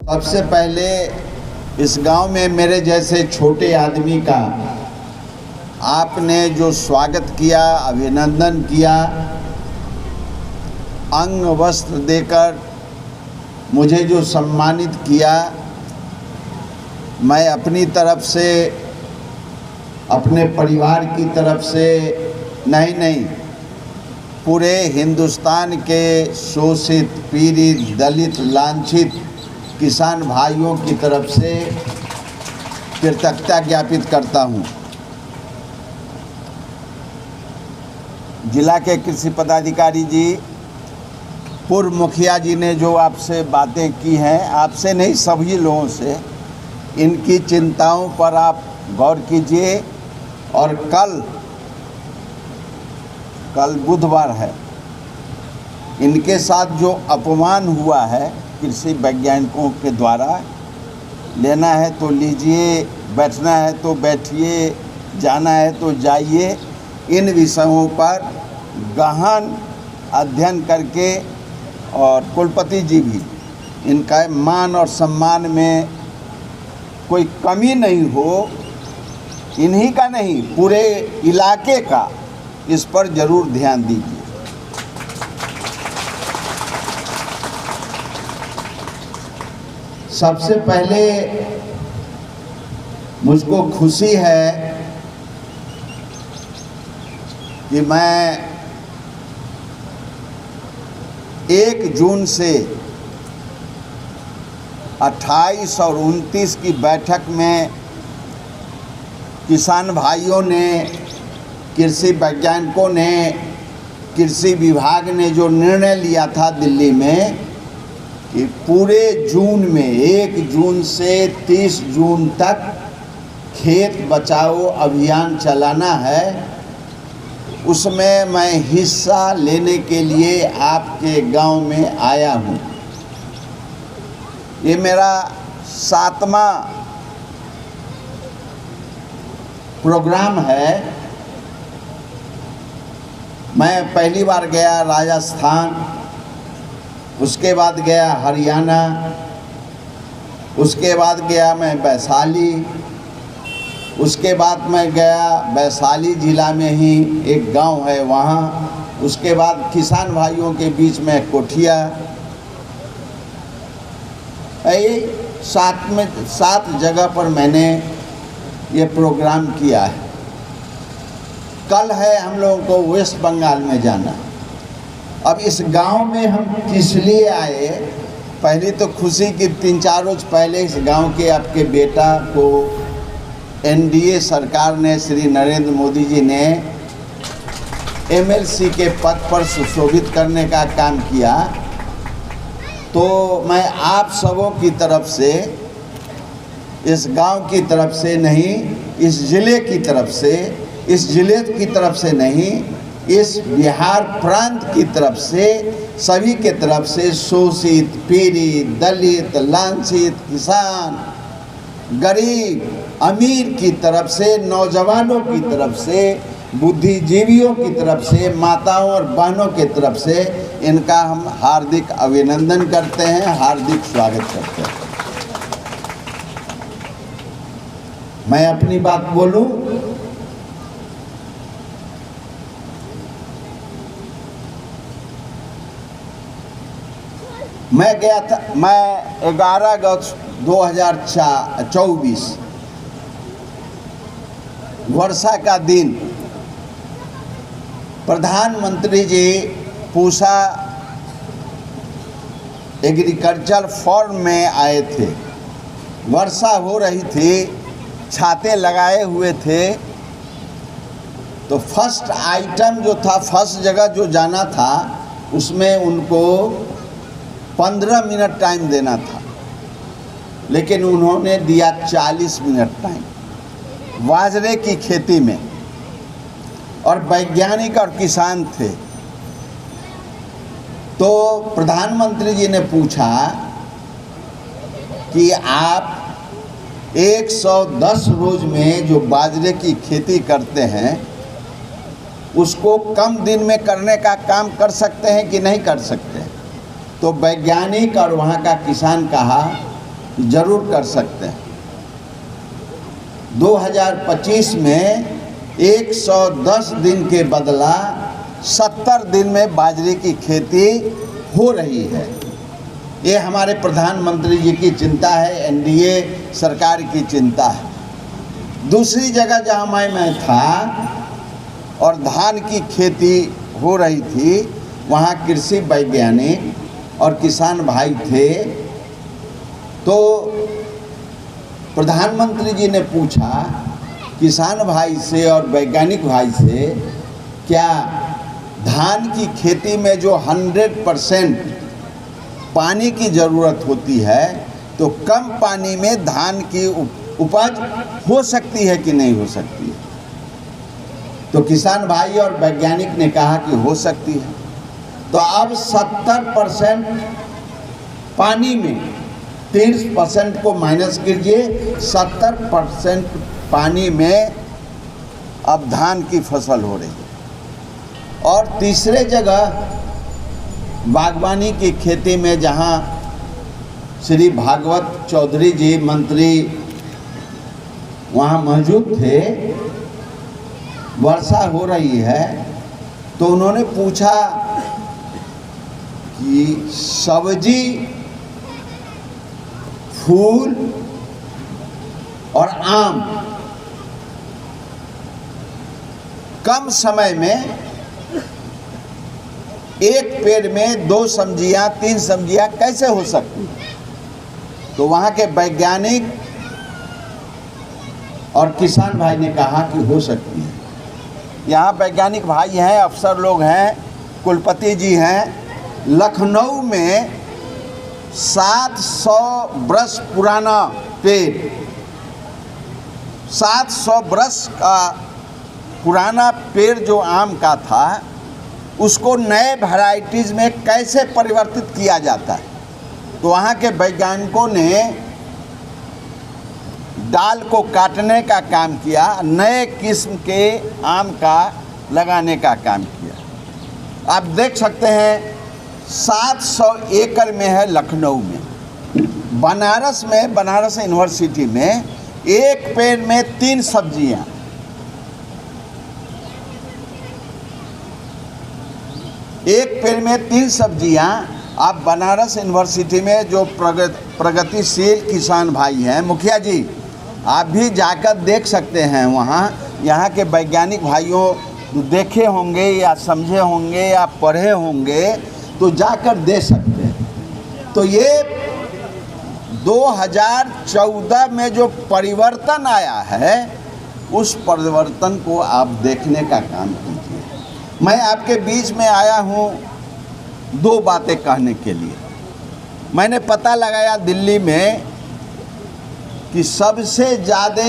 सबसे पहले इस गांव में मेरे जैसे छोटे आदमी का आपने जो स्वागत किया, अभिनंदन किया, अंग वस्त्र देकर मुझे जो सम्मानित किया, मैं अपनी तरफ से, अपने परिवार की तरफ से नहीं पूरे हिंदुस्तान के शोषित, पीड़ित, दलित, लांछित किसान भाइयों की तरफ से कृतज्ञता ज्ञापित करता हूँ। जिला के कृषि पदाधिकारी जी, पूर्व मुखिया जी ने जो आपसे बातें की हैं, आपसे नहीं सभी लोगों से, इनकी चिंताओं पर आप गौर कीजिए। और कल बुधवार है, इनके साथ जो अपमान हुआ है कृषि वैज्ञानिकों के द्वारा, लेना है तो लीजिए, बैठना है तो बैठिए, जाना है तो जाइए, इन विषयों पर गहन अध्ययन करके, और कुलपति जी भी, इनका मान और सम्मान में कोई कमी नहीं हो, इन्हीं का नहीं पूरे इलाके का, इस पर ज़रूर ध्यान दीजिए। सबसे पहले मुझको खुशी है कि मैं 1 जून से 28 और 29 की बैठक में किसान भाइयों ने, कृषि वैज्ञानिकों ने, कृषि विभाग ने जो निर्णय लिया था दिल्ली में कि पूरे जून में 1 जून से 30 जून तक खेत बचाओ अभियान चलाना है, उसमें मैं हिस्सा लेने के लिए आपके गांव में आया हूं। ये मेरा 7वां प्रोग्राम है। मैं पहली बार गया राजस्थान, उसके बाद गया हरियाणा, उसके बाद गया मैं वैशाली, उसके बाद मैं गया वैशाली ज़िला में ही एक गांव है वहाँ, उसके बाद किसान भाइयों के बीच में कोठिया। ये 7 जगह पर मैंने ये प्रोग्राम किया है। कल है हम लोगों को वेस्ट बंगाल में जाना। अब इस गांव में हम किस लिए आए, पहली तो खुशी कि 3-4 रोज पहले इस गांव के आपके बेटा को एनडीए सरकार ने, श्री नरेंद्र मोदी जी ने एमएलसी के पद पर सुशोभित करने का काम किया। तो मैं आप सबों की तरफ से, इस गांव की तरफ से नहीं, इस ज़िले की तरफ से, इस ज़िले की तरफ से नहीं, इस बिहार प्रांत की तरफ से, सभी के तरफ से, शोषित, पीड़ित, दलित, लांछित, किसान, गरीब, अमीर की तरफ से, नौजवानों की तरफ से, बुद्धिजीवियों की तरफ से, माताओं और बहनों की तरफ से इनका हम हार्दिक अभिनंदन करते हैं, हार्दिक स्वागत करते हैं। मैं अपनी बात बोलूं, मैं गया था, मैं 11 अगस्त 2024 वर्षा का दिन, प्रधानमंत्री जी पूसा एग्रीकल्चर फॉर्म में आए थे। वर्षा हो रही थी, छाते लगाए हुए थे। तो फर्स्ट आइटम जो था, फर्स्ट जगह जो जाना था, उसमें उनको 15 मिनट टाइम देना था, लेकिन उन्होंने दिया 40 मिनट टाइम। बाजरे की खेती में, और वैज्ञानिक और किसान थे। तो प्रधानमंत्री जी ने पूछा कि आप 110 रोज में जो बाजरे की खेती करते हैं उसको कम दिन में करने का काम कर सकते हैं कि नहीं कर सकते। तो वैज्ञानिक और वहाँ का किसान कहा जरूर कर सकते हैं। 2025 में 110 दिन के बदला 70 दिन में बाजरे की खेती हो रही है। ये हमारे प्रधानमंत्री जी की चिंता है, एनडीए सरकार की चिंता है। दूसरी जगह जहाँ मैं था और धान की खेती हो रही थी, वहाँ कृषि वैज्ञानिक और किसान भाई थे। तो प्रधानमंत्री जी ने पूछा किसान भाई से और वैज्ञानिक भाई से, क्या धान की खेती में जो 100% पानी की ज़रूरत होती है, तो कम पानी में धान की उपज हो सकती है कि नहीं हो सकती है? तो किसान भाई और वैज्ञानिक ने कहा कि हो सकती है। तो अब 70% पानी में 30% को माइनस कीजिए, 70% पानी में अब धान की फसल हो रही है। और तीसरे जगह बागवानी की खेती में जहाँ श्री भागवत चौधरी जी मंत्री वहाँ मौजूद थे, वर्षा हो रही है, तो उन्होंने पूछा कि सब्जी, फूल और आम कम समय में एक पेड़ में 2 सब्जियां 3 सब्जियां कैसे हो सकती? तो वहाँ के वैज्ञानिक और किसान भाई ने कहा कि हो सकती है। यहाँ वैज्ञानिक भाई हैं, अफसर लोग हैं, कुलपति जी हैं। लखनऊ में 700 वर्ष पुराना पेड़, 700 वर्ष का पुराना पेड़ जो आम का था, उसको नए वैराइटीज़ में कैसे परिवर्तित किया जाता है। तो वहाँ के वैज्ञानिकों ने डाल को काटने का काम किया, नए किस्म के आम का लगाने का काम किया। आप देख सकते हैं 700 एकड़ में है लखनऊ में। बनारस में, बनारस यूनिवर्सिटी में एक पेड़ में 3 सब्जियां, एक पेड़ में 3 सब्जियां। आप बनारस यूनिवर्सिटी में जो प्रगतिशील किसान भाई हैं, मुखिया जी, आप भी जाकर देख सकते हैं। वहाँ यहाँ के वैज्ञानिक भाइयों देखे होंगे या समझे होंगे या पढ़े होंगे, तो जाकर दे सकते हैं। तो ये 2014 में जो परिवर्तन आया है, उस परिवर्तन को आप देखने का काम कीजिए। मैं आपके बीच में आया हूँ 2 बातें कहने के लिए। मैंने पता लगाया दिल्ली में कि सबसे ज़्यादा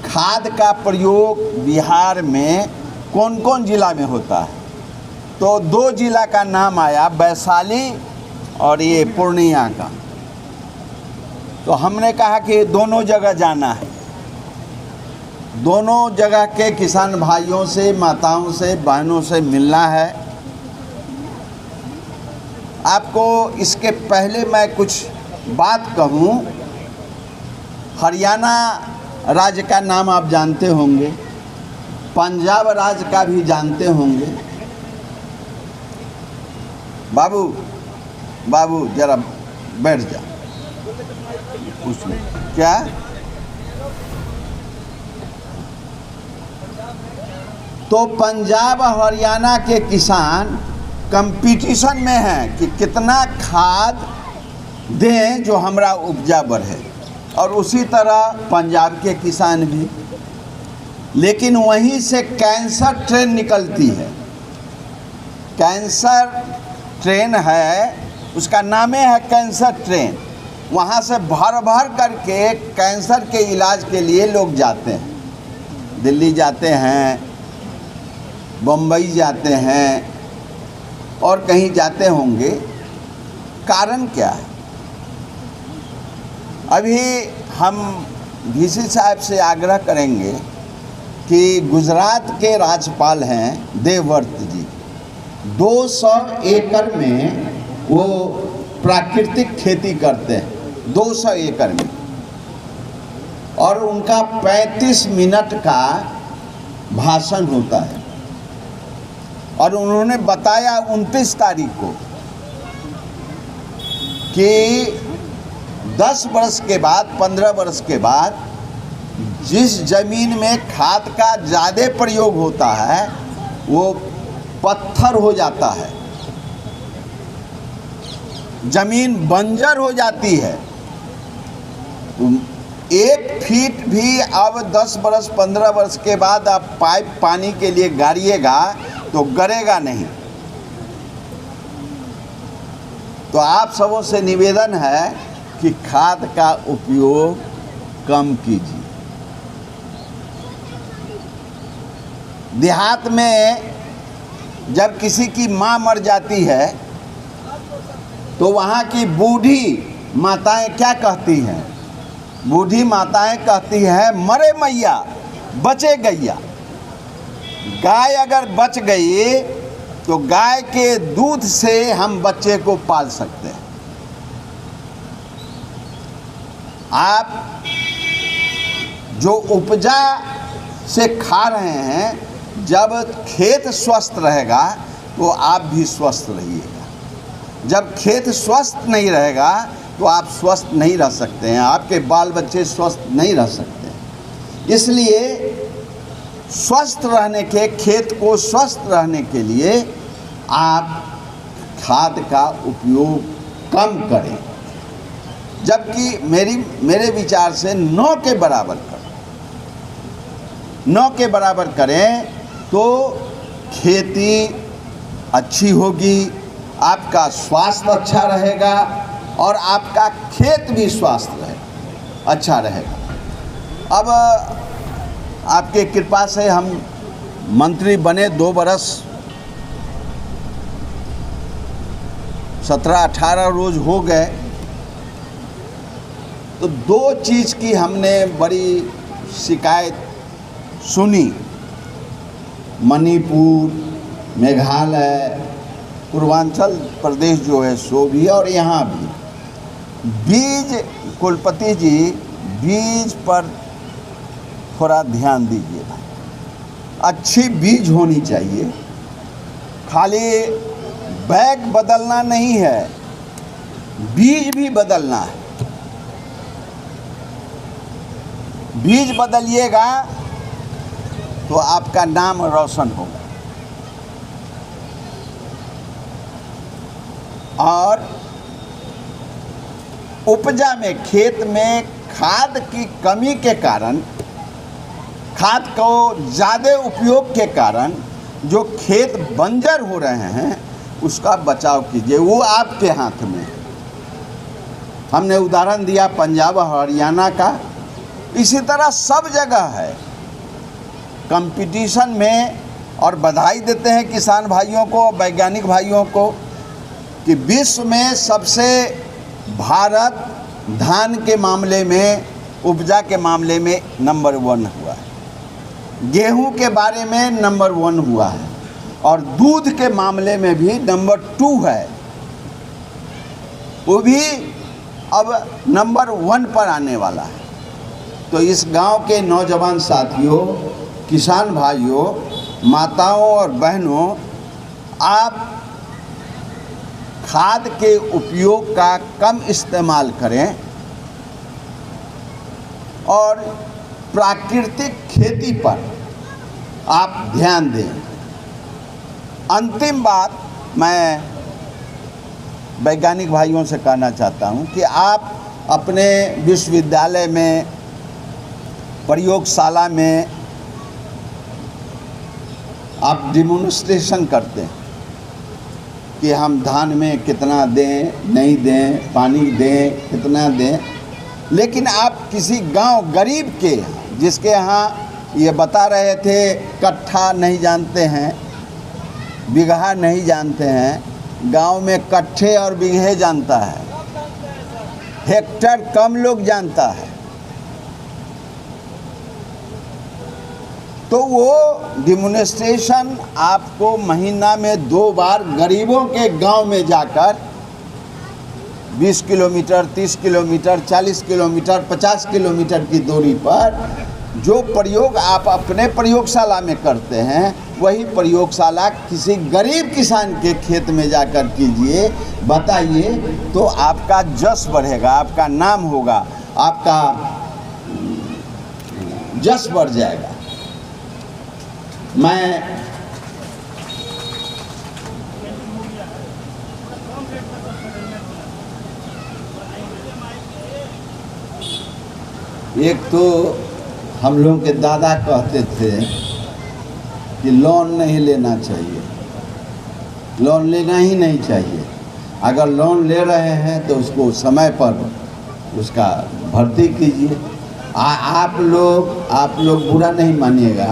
खाद का प्रयोग बिहार में कौन कौन ज़िला में होता है। तो 2 ज़िला का नाम आया, वैशाली और ये पूर्णिया का। तो हमने कहा कि दोनों जगह जाना है, दोनों जगह के किसान भाइयों से, माताओं से, बहनों से मिलना है। आपको इसके पहले मैं कुछ बात कहूँ। हरियाणा राज्य का नाम आप जानते होंगे, पंजाब राज्य का भी जानते होंगे। बाबू बाबू जरा बैठ जा, पूछ लो क्या। तो पंजाब हरियाणा के किसान कंपटीशन में हैं कि कितना खाद दें जो हमारा उपजा बढ़े, और उसी तरह पंजाब के किसान भी। लेकिन वहीं से कैंसर ट्रेन निकलती है। कैंसर ट्रेन है, उसका नाम है कैंसर ट्रेन। वहाँ से भर भर करके कैंसर के इलाज के लिए लोग जाते हैं। दिल्ली जाते हैं, बम्बई जाते हैं और कहीं जाते होंगे। कारण क्या है? अभी हम डीसी साहब से आग्रह करेंगे कि गुजरात के राज्यपाल हैं देवव्रत जी, 200 एकड़ में वो प्राकृतिक खेती करते हैं 200 एकड़ में, और उनका 35 मिनट का भाषण होता है। और उन्होंने बताया 29 तारीख को कि 10 वर्ष के बाद, 15 वर्ष के बाद जिस जमीन में खाद का ज़्यादा प्रयोग होता है वो पत्थर हो जाता है, जमीन बंजर हो जाती है। 1 फीट भी अब 10 वर्ष 15 वर्ष के बाद आप पाइप पानी के लिए गाड़िएगा तो गड़ेगा नहीं। तो आप सबों से निवेदन है कि खाद का उपयोग कम कीजिए। देहात में जब किसी की माँ मर जाती है तो वहाँ की बूढ़ी माताएं क्या कहती हैं? बूढ़ी माताएं कहती हैं, मरे मैया बचे गैया। गाय अगर बच गई तो गाय के दूध से हम बच्चे को पाल सकते हैं। आप जो उपजा से खा रहे हैं, जब खेत स्वस्थ रहेगा तो आप भी स्वस्थ रहिएगा। जब खेत स्वस्थ नहीं रहेगा तो आप स्वस्थ नहीं रह सकते हैं, आपके बाल बच्चे स्वस्थ नहीं रह सकते हैं। इसलिए स्वस्थ रहने के, खेत को स्वस्थ रहने के लिए आप खाद का उपयोग कम करें, जबकि मेरे विचार से 9 के बराबर करें। 9 के बराबर करें तो खेती अच्छी होगी, आपका स्वास्थ्य अच्छा रहेगा और आपका खेत भी स्वास्थ्य रहेगा, अच्छा रहेगा। अब आपके कृपा से हम मंत्री बने 2 बरस 17-18 रोज हो गए, तो 2 चीज़ की हमने बड़ी शिकायत सुनी। मणिपुर, मेघालय, पूर्वांचल प्रदेश जो है सो भी, और यहाँ भी बीज, कुलपति जी बीज पर थोड़ा ध्यान दीजिएगा। अच्छी बीज होनी चाहिए, खाली बैग बदलना नहीं है, बीज भी बदलना है। बीज बदलिएगा तो आपका नाम रोशन होगा। और उपजा में, खेत में खाद की कमी के कारण, खाद को ज़्यादा उपयोग के कारण जो खेत बंजर हो रहे हैं उसका बचाव कीजिए, वो आपके हाथ में है। हमने उदाहरण दिया पंजाब हरियाणा का, इसी तरह सब जगह है कंपटीशन में। और बधाई देते हैं किसान भाइयों को, वैज्ञानिक भाइयों को कि विश्व में सबसे भारत धान के मामले में, उपजा के मामले में नंबर 1 हुआ है, गेहूं के बारे में नंबर 1 हुआ है, और दूध के मामले में भी नंबर 2 है, वो भी अब नंबर 1 पर आने वाला है। तो इस गांव के नौजवान साथियों, किसान भाइयों, माताओं और बहनों, आप खाद के उपयोग का कम इस्तेमाल करें और प्राकृतिक खेती पर आप ध्यान दें। अंतिम बात मैं वैज्ञानिक भाइयों से कहना चाहता हूं कि आप अपने विश्वविद्यालय में, प्रयोगशाला में आप डेमोन्स्ट्रेशन करते हैं कि हम धान में कितना दें, नहीं दें, पानी दें, कितना दें। लेकिन आप किसी गांव गरीब के, जिसके यहाँ ये बता रहे थे कट्ठा नहीं जानते हैं, बिगहा नहीं जानते हैं, गांव में कट्ठे और बिगहे जानता है, हेक्टर कम लोग जानता है। तो वो डेमोन्स्ट्रेशन आपको महीना में 2 बार गरीबों के गांव में जाकर 20 किलोमीटर, 30 किलोमीटर, 40 किलोमीटर, 50 किलोमीटर की दूरी पर जो प्रयोग आप अपने प्रयोगशाला में करते हैं, वही प्रयोगशाला किसी गरीब किसान के खेत में जाकर कीजिए, बताइए, तो आपका जश बढ़ेगा, आपका नाम होगा, आपका जश बढ़ जाएगा। मैं एक तो हम लोगों के दादा कहते थे कि लोन नहीं लेना चाहिए, लोन लेना ही नहीं चाहिए। अगर लोन ले रहे हैं तो उसको समय पर उसका भर्ती कीजिए। आप लोग बुरा नहीं मानिएगा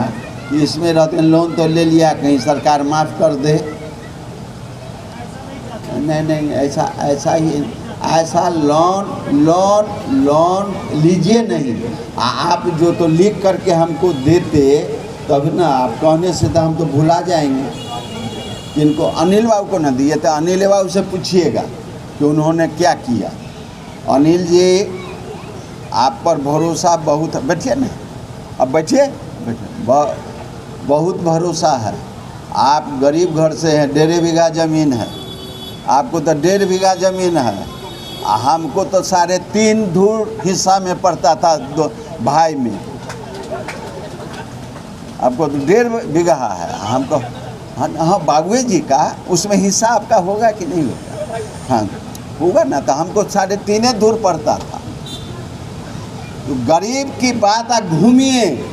कि इसमें रहते लोन तो ले लिया, कहीं सरकार माफ़ कर दे। नहीं, ऐसा लोन लीजिए नहीं। आप जो तो लिख करके हमको देते तब ना, आप कहने से तो हम तो भुला जाएंगे। इनको अनिल बाबू को ना दिए तो अनिल बाबू से पूछिएगा कि उन्होंने क्या किया। अनिल जी, आप पर भरोसा बहुत, बैठिए ना, अब बैठिए, बहुत भरोसा है। आप गरीब घर से हैं, 1.5 बीघा ज़मीन है, आपको तो 1.5 बीघा ज़मीन है, हमको तो 3.5 धूर हिस्सा में पड़ता था भाई में। आपको तो 1.5 बीघा है, हमको हाँ बाबू जी का उसमें हिस्सा आपका होगा कि नहीं होगा? हाँ होगा ना, तो हमको 3.5 धूर पड़ता था। तो गरीब की बात, आप घूमिए,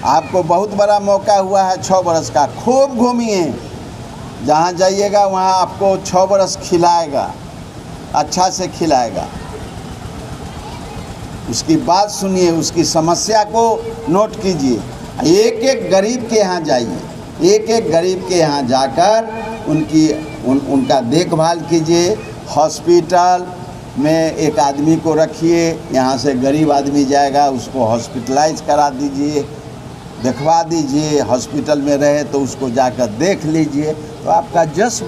आपको बहुत बड़ा मौका हुआ है 6 बरस का, खूब घूमिए, जहाँ जाइएगा वहाँ आपको 6 बरस खिलाएगा, अच्छा से खिलाएगा। उसकी बात सुनिए, उसकी समस्या को नोट कीजिए, एक गरीब के यहाँ जाइए, एक गरीब के यहाँ जाकर उनका देखभाल कीजिए। हॉस्पिटल में एक आदमी को रखिए, यहाँ से गरीब आदमी जाएगा, उसको हॉस्पिटलाइज करा दीजिए, दिखवा दीजिए। हॉस्पिटल में रहे तो उसको जाकर देख लीजिए, तो आपका जश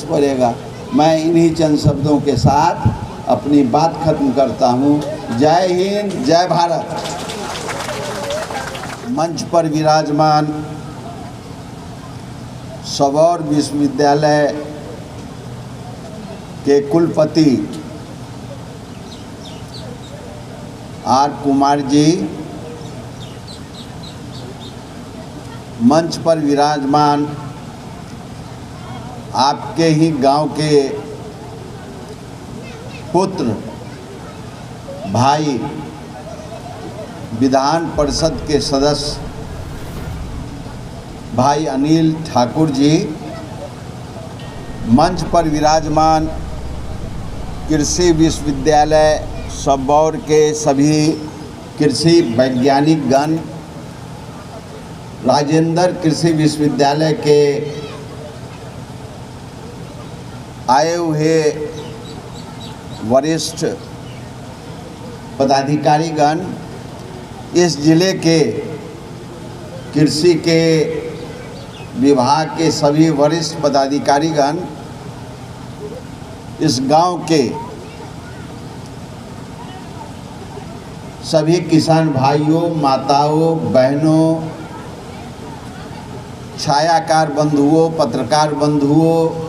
बढ़ेगा। मैं इन्हीं चंद शब्दों के साथ अपनी बात खत्म करता हूँ। जय हिंद, जय भारत। मंच पर विराजमान सबौर विश्वविद्यालय के कुलपति आर कुमार जी, मंच पर विराजमान आपके ही गांव के पुत्र भाई, विधान परिषद के सदस्य भाई अनिल ठाकुर जी, मंच पर विराजमान कृषि विश्वविद्यालय सबौर के सभी कृषि वैज्ञानिक गण, राजेंद्र कृषि विश्वविद्यालय के आए हुए वरिष्ठ पदाधिकारीगण, इस जिले के कृषि के विभाग के सभी वरिष्ठ पदाधिकारीगण, इस गांव के सभी किसान भाइयों, माताओं, बहनों, छायाकार बंधुओं, पत्रकार बंधुओं,